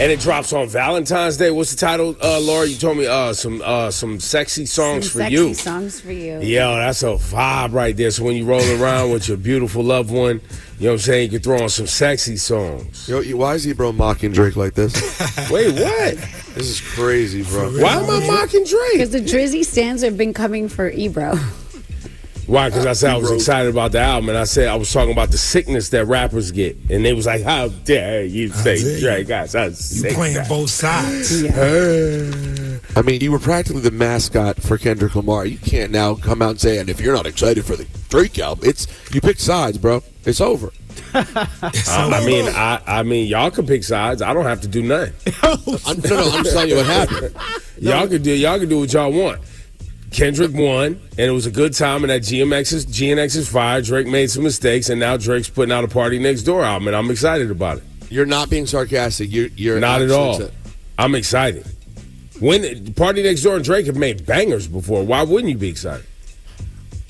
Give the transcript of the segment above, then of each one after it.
And it drops on Valentine's Day. What's the title, Laura? You told me some sexy songs for you. Sexy songs for you. Yo, that's a vibe right there. So when you roll around with your beautiful loved one, you know what I'm saying, you can throw on some sexy songs. Yo, why is Ebro mocking Drake like this? Wait, what? This is crazy, bro. Why am I mocking Drake? Because the Drizzy stands have been coming for Ebro. Why? Because I said I was excited about the album, and I said I was talking about the sickness that rappers get, and they was like, "How dare you say Drake got sick?" You playing both sides. I mean, you were practically the mascot for Kendrick Lamar. You can't now come out and say, and if you're not excited for the Drake album, you pick sides, bro. It's over. I mean, y'all can pick sides. I don't have to do nothing. I'm just telling you what happened. Y'all can do what y'all want. Kendrick won, and it was a good time, and that GNX is fired. Drake made some mistakes, and now Drake's putting out a Party Next Door album, and I'm excited about it. You're not being sarcastic. You're not at all. I'm excited. When Party Next Door and Drake have made bangers before, why wouldn't you be excited?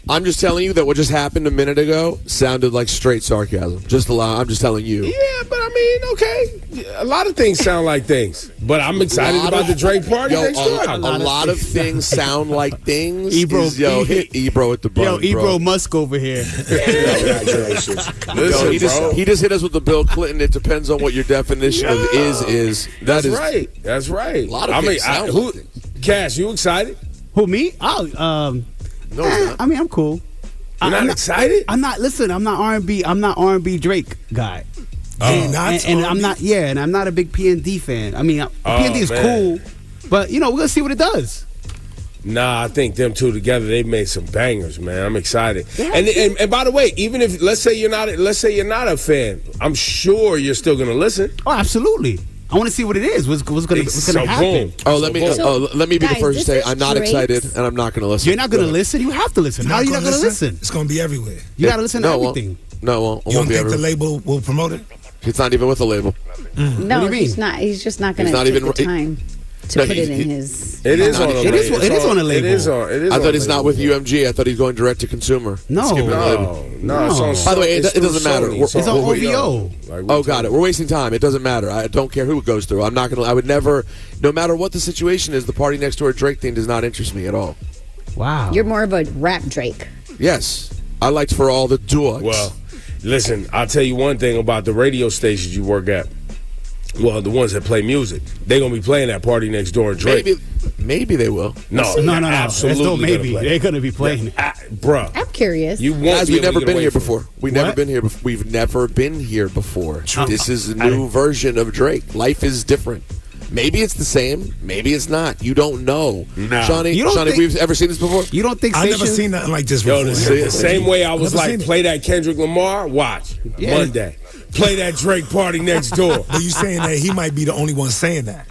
I'm just telling you that what just happened a minute ago sounded like straight sarcasm. I'm just telling you. Yeah, but I mean, okay. A lot of things sound like things. But I'm excited about the Drake Party Next Door. A lot of things sound like things. Ebro, hit Ebro at the button. Yo, Ebro Musk over here. Congratulations. Listen, he just hit us with the Bill Clinton. It depends on what your definition of is. That's right. That's right. A lot of things sound like things. Cash, you excited? Who, me? No, it's not. I mean, I'm cool. You're not excited? I'm not. Listen, I'm not R&B. I'm not R&B Drake guy. And I'm not. Yeah, and I'm not a big P&D fan. I mean, P&D is cool, but we're gonna see what it does. Nah, I think them two together, they've made some bangers, man. I'm excited. And by the way, even if let's say you're not a fan, I'm sure you're still gonna listen. Oh, absolutely. I want to see what it is. What's gonna happen? Boom. Let me be the first to say I'm not excited and I'm not gonna listen. You're not gonna listen. You have to listen. How are you not gonna listen? It's gonna be everywhere. You gotta listen to everything. No, you don't think the label will promote it? It's not even with a label. No, he's not. He's just not going to take the time to put it in his. It is on a label. It is on a label. It is on. I thought he's not with UMG. I thought he's going direct to consumer. No. It's on. By the way, it doesn't matter. It's on OVO. Oh, got it. We're wasting time. It doesn't matter. I don't care who it goes through. I would never, no matter what the situation is, the Party Next Door Drake thing does not interest me at all. Wow. You're more of a rap Drake. Yes. I liked for all the duos. Well, listen, I'll tell you one thing about the radio stations you work at. Well, the ones that play music, they're going to be playing that Party Next Door and Drake. Maybe they will. No. Absolutely. Maybe. They're going to be playing. Bruh. I'm curious. You won't Guys, we've never been here before. before. We've never been here before. This is a new version of Drake. Life is different. Maybe it's the same. Maybe it's not. You don't know. Nah. Shawnee, we've ever seen this before? You don't think I've never seen nothing like this before. The same way I was like, play that Kendrick Lamar, watch. Monday. Play that Drake Party Next Door. But you saying that he might be the only one saying that?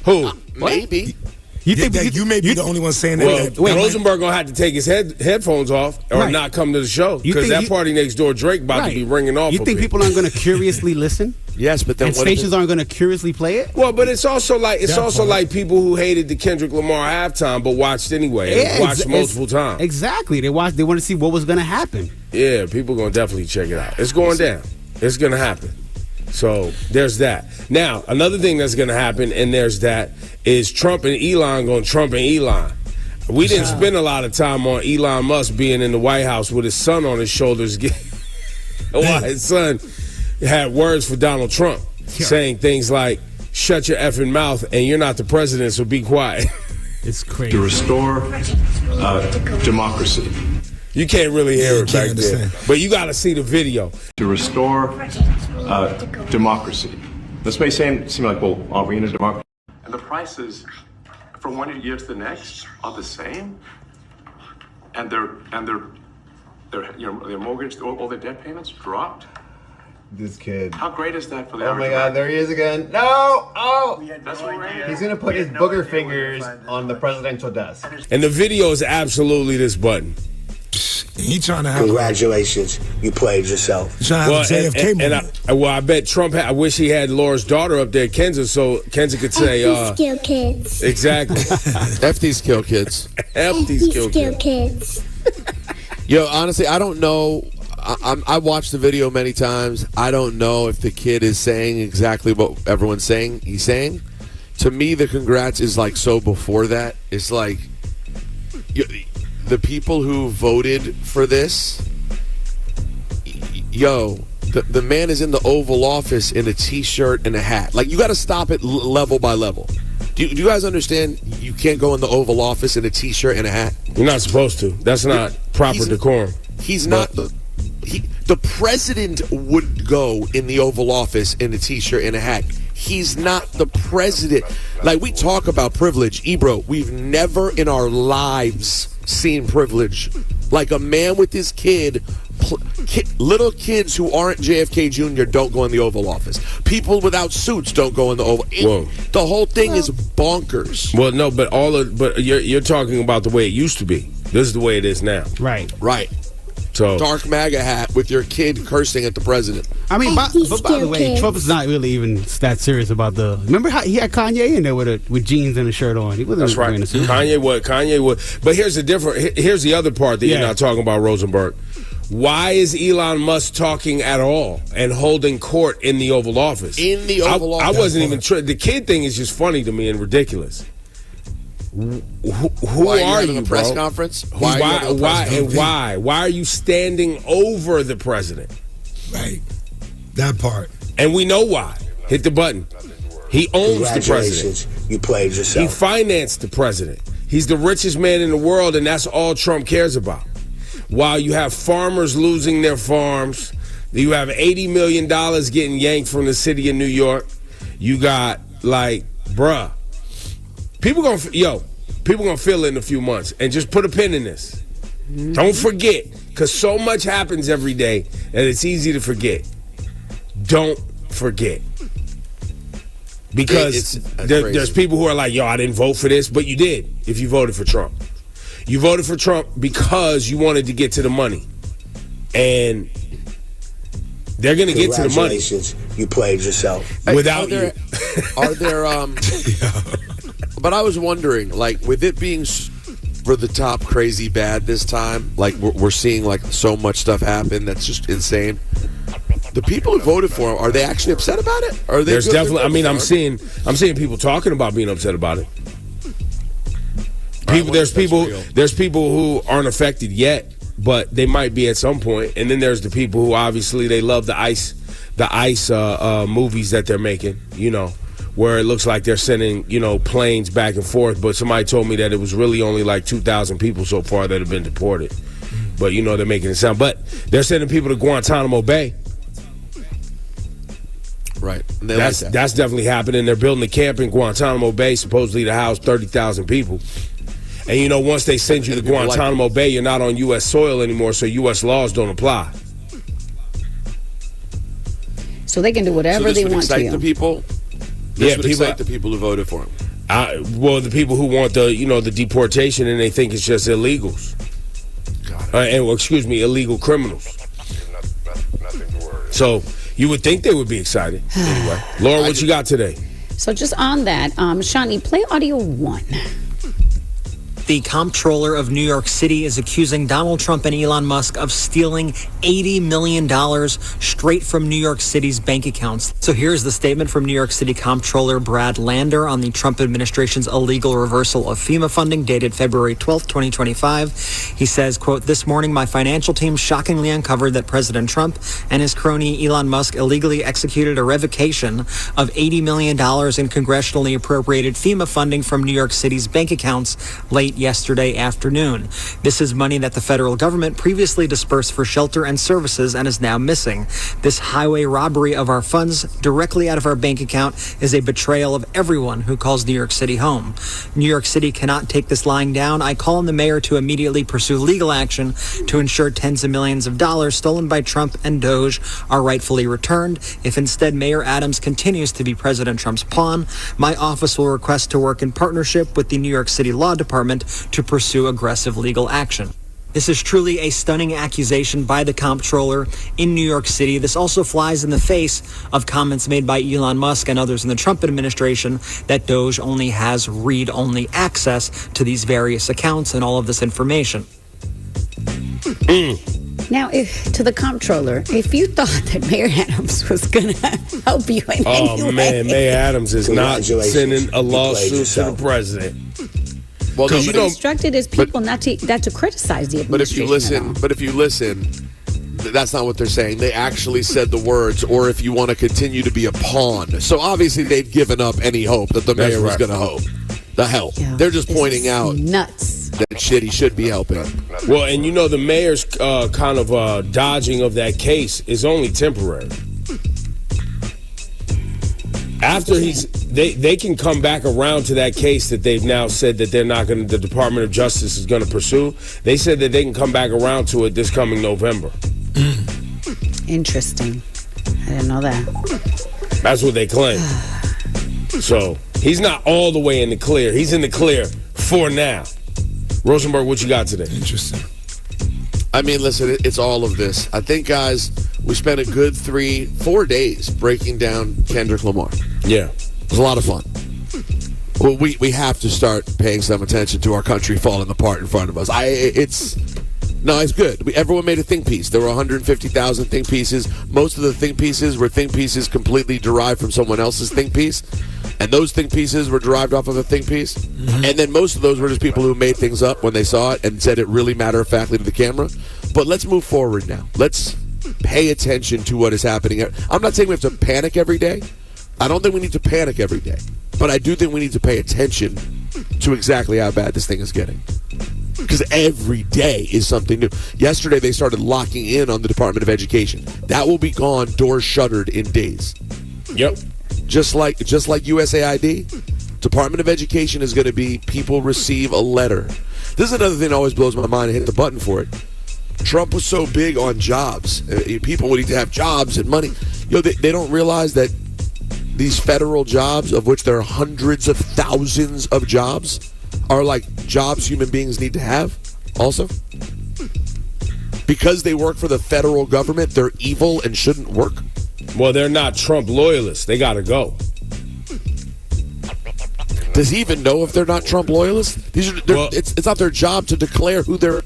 Who? Maybe. You think that you may be the only one saying that? Well, Rosenberg gonna have to take his headphones off or not come to the show because that Party Next Door Drake about to be ringing off. You think people aren't going to curiously listen? Yes, but then and stations aren't going to curiously play it. Well, but it's also like people who hated the Kendrick Lamar halftime but watched anyway. Yeah, watched multiple times. Exactly. They want to see what was going to happen. Yeah, people gonna definitely check it out. It's going down. It's gonna happen. So there's that. Now, another thing that's going to happen, and there's that, is Trump and Elon going to Trump and Elon. We didn't spend a lot of time on Elon Musk being in the White House with his son on his shoulders. While his son had words for Donald Trump, saying things like, shut your effing mouth and you're not the president, so be quiet. It's crazy. To restore democracy. You can't really hear it back there, but you got to see the video. To restore democracy. This may seem like, well, are we in a democracy? And the prices from one year to the next are the same, and their mortgage, all their debt payments dropped. This kid. How great is that for the? Oh my God! There he is again. No! Oh! That's what we're. He's gonna put his booger fingers on the presidential desk. And the video is absolutely this button. He trying to have. Congratulations, you played yourself. He's trying to have a JFK moment. I bet Trump. I wish he had Laura's daughter up there, Kenza, so Kenza could say, F these kill kids. Exactly. F these kill kids. F these kill kids. Yo, honestly, I don't know. I watched the video many times. I don't know if the kid is saying exactly what everyone's saying he's saying. To me, the congrats is like so before that. It's like the people who voted for this, the man is in the Oval Office in a T-shirt and a hat. Like, you got to stop it level by level. Do you guys understand you can't go in the Oval Office in a T-shirt and a hat? You're not supposed to. That's not proper decorum. He's not the president would go in the Oval Office in a T-shirt and a hat. He's not the president. Like, we talk about privilege. Ebro, we've never in our lives seen privilege. Like, a man with his kid, little kids who aren't JFK Jr. don't go in the Oval Office. People without suits don't go in the Oval. The whole thing is bonkers. Well, no, but you're talking about the way it used to be. This is the way it is now. Right. So dark MAGA hat with your kid cursing at the president. I mean, by the way, Trump is not really even that serious about the. Remember how he had Kanye in there with jeans and a shirt on. He wasn't. That's right. wearing a suit. Kanye would. But here's the other part that you're not talking about, Rosenberg. Why is Elon Musk talking at all and holding court in the Oval Office? In the Oval Office. I wasn't even. The kid thing is just funny to me and ridiculous. Who are you, the press conference? Why are you standing over the president? Right. That part. And we know why. Hit the button. He owns the president. You played yourself. He financed the president. He's the richest man in the world, and that's all Trump cares about. While you have farmers losing their farms, you have $80 million getting yanked from the city of New York. You got, bruh. People gonna feel it in a few months, and just put a pin in this. Don't forget, because so much happens every day that it's easy to forget. Don't forget, because there's people who are like, "Yo, I didn't vote for this," but you did. If you voted for Trump, you voted for Trump because you wanted to get to the money, and they're gonna get to the money. You played yourself without you. Are there? But I was wondering, with it being for the top crazy bad this time, we're seeing so much stuff happen that's just insane. The people who voted for him, are they actually upset about it? Are they? There's definitely. I mean, I'm seeing people talking about being upset about it. There's people who aren't affected yet, but they might be at some point. And then there's the people who obviously they love the ice movies that they're making. Where it looks like they're sending, planes back and forth. But somebody told me that it was really only 2,000 people so far that have been deported. But, they're making it sound. But they're sending people to Guantanamo Bay. Right. That's definitely happening. They're building a camp in Guantanamo Bay, supposedly to house 30,000 people. And, once they send you to Guantanamo Bay, you're not on U.S. soil anymore, so U.S. laws don't apply. So they can do whatever they want to. The people. This would excite the people who voted for him. The people who want the deportation, and they think it's just illegals. Illegal criminals. So you would think they would be excited. Anyway, Laura, what you got today? So just on that, Shawnee, play audio 1. The comptroller of New York City is accusing Donald Trump and Elon Musk of stealing $80 million straight from New York City's bank accounts. So here's the statement from New York City Comptroller Brad Lander on the Trump administration's illegal reversal of FEMA funding dated February 12th, 2025. He says, quote, "This morning, my financial team shockingly uncovered that President Trump and his crony Elon Musk illegally executed a revocation of $80 million in congressionally appropriated FEMA funding from New York City's bank accounts late yesterday afternoon. This is money that the federal government previously dispersed for shelter and services and is now missing. This highway robbery of our funds directly out of our bank account is a betrayal of everyone who calls New York City home. New York City cannot take this lying down. I call on the mayor to immediately pursue legal action to ensure tens of millions of dollars stolen by Trump and Doge are rightfully returned. If instead Mayor Adams continues to be President Trump's pawn, my office will request to work in partnership with the New York City Law Department to pursue aggressive legal action." This is truly a stunning accusation by the comptroller in New York City. This also flies in the face of comments made by Elon Musk and others in the Trump administration that Doge only has read-only access to these various accounts and all of this information. Now, to the comptroller, if you thought that Mayor Adams was going to help you in any way. Man, Mayor Adams is not sending a lawsuit to the president. Well, no, he instructed his people not to criticize the administration. But if you listen, that's not what they're saying. They actually said the words, or if you want to continue to be a pawn. So obviously they've given up any hope that the mayor was going to help. Yeah, they're just pointing out nuts. that shit he should be helping. Well, and the mayor's kind of dodging of that case is only temporary. After they can come back around to that case that they've now said that they're not going to, the Department of Justice is going to pursue. They said that they can come back around to it this coming November. Interesting. I didn't know that. That's what they claim. So he's not all the way in the clear. He's in the clear for now. Rosenberg, what you got today? Interesting. I mean, listen, it's all of this. I think, guys, we spent a good 3-4 days breaking down Kendrick Lamar. Yeah. It was a lot of fun. Well, we have to start paying some attention to our country falling apart in front of us. It's good. Everyone made a think piece. There were 150,000 think pieces. Most of the think pieces were think pieces completely derived from someone else's think piece. And those think pieces were derived off of a think piece. Mm-hmm. And then most of those were just people who made things up when they saw it and said it really matter-of-factly to the camera. But let's move forward now. Let's pay attention to what is happening. I'm not saying we have to panic every day. I don't think we need to panic every day. But I do think we need to pay attention to exactly how bad this thing is getting. Because every day is something new. Yesterday, they started locking in on the Department of Education. That will be gone, doors shuttered in days. Yep. Just like USAID, Department of Education is going to be people receive a letter. This is another thing that always blows my mind. I hit the button for it. Trump was so big on jobs. People would need to have jobs and money. They don't realize that these federal jobs, of which there are hundreds of thousands of jobs, are like jobs human beings need to have also. Because they work for the federal government, they're evil and shouldn't work. Well, they're not Trump loyalists. They got to go. Does he even know if they're not Trump loyalists? It's not their job to declare who they're.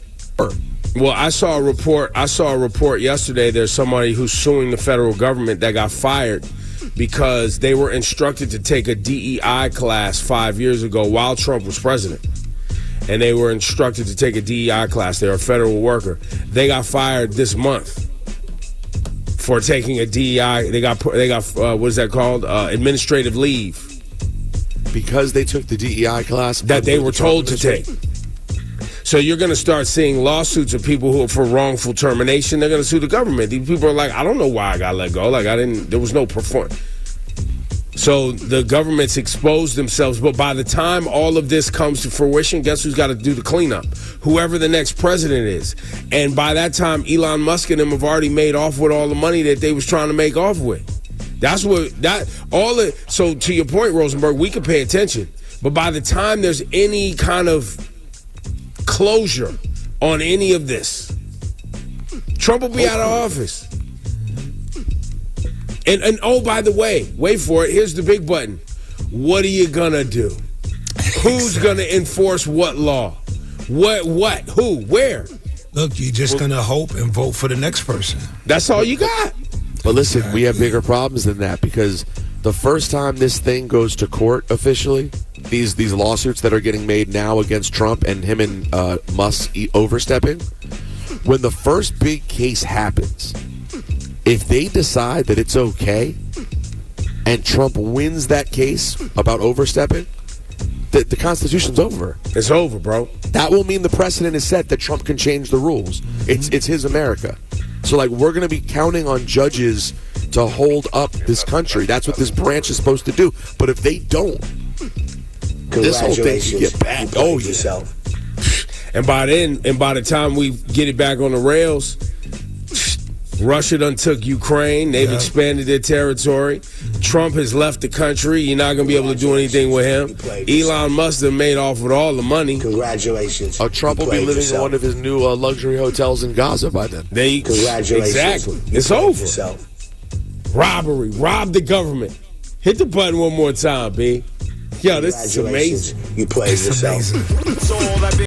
Well, I saw a report yesterday. There's somebody who's suing the federal government that got fired because they were instructed to take a DEI class 5 years ago while Trump was president. And they were instructed to take a DEI class. They're a federal worker. They got fired this month for taking a DEI. They got what is that called? Administrative leave. Because they took the DEI class that they were told to take. So you're going to start seeing lawsuits of people who are for wrongful termination. They're going to sue the government. These people are like, I don't know why I got let go. Like there was no performance. So the government's exposed themselves. But by the time all of this comes to fruition, guess who's got to do the cleanup? Whoever the next president is. And by that time, Elon Musk and them have already made off with all the money that they was trying to make off with. So to your point, Rosenberg, we can pay attention. But by the time there's any kind of closure on any of this, Trump will be out of office. And oh, by the way, wait for it. Here's the big button. What are you gonna do? Who's gonna enforce what law? What? Who? Where? Look, you're just gonna hope and vote for the next person. That's all you got. But listen, we have bigger problems than that, because the first time this thing goes to court officially, these lawsuits that are getting made now against Trump and him and Musk overstepping, when the first big case happens, if they decide that it's okay and Trump wins that case about overstepping, the Constitution's over. It's over, bro. That will mean the precedent is set that Trump can change the rules. It's his America. So, we're going to be counting on judges to hold up this country. That's what this branch is supposed to do. But if they don't, this whole thing can get bad. Oh, yourself. And by the time we get it back on the rails, Russia done took Ukraine. They've expanded their territory. Trump has left the country. You're not going to be able to do anything with him. Elon Musk have made off with all the money. Congratulations. Trump will be living in one of his new luxury hotels in Gaza by then. Congratulations. Exactly. It's over. Robbery. Rob the government. Hit the button one more time, B. Yo, this is amazing. You played yourself. Amazing.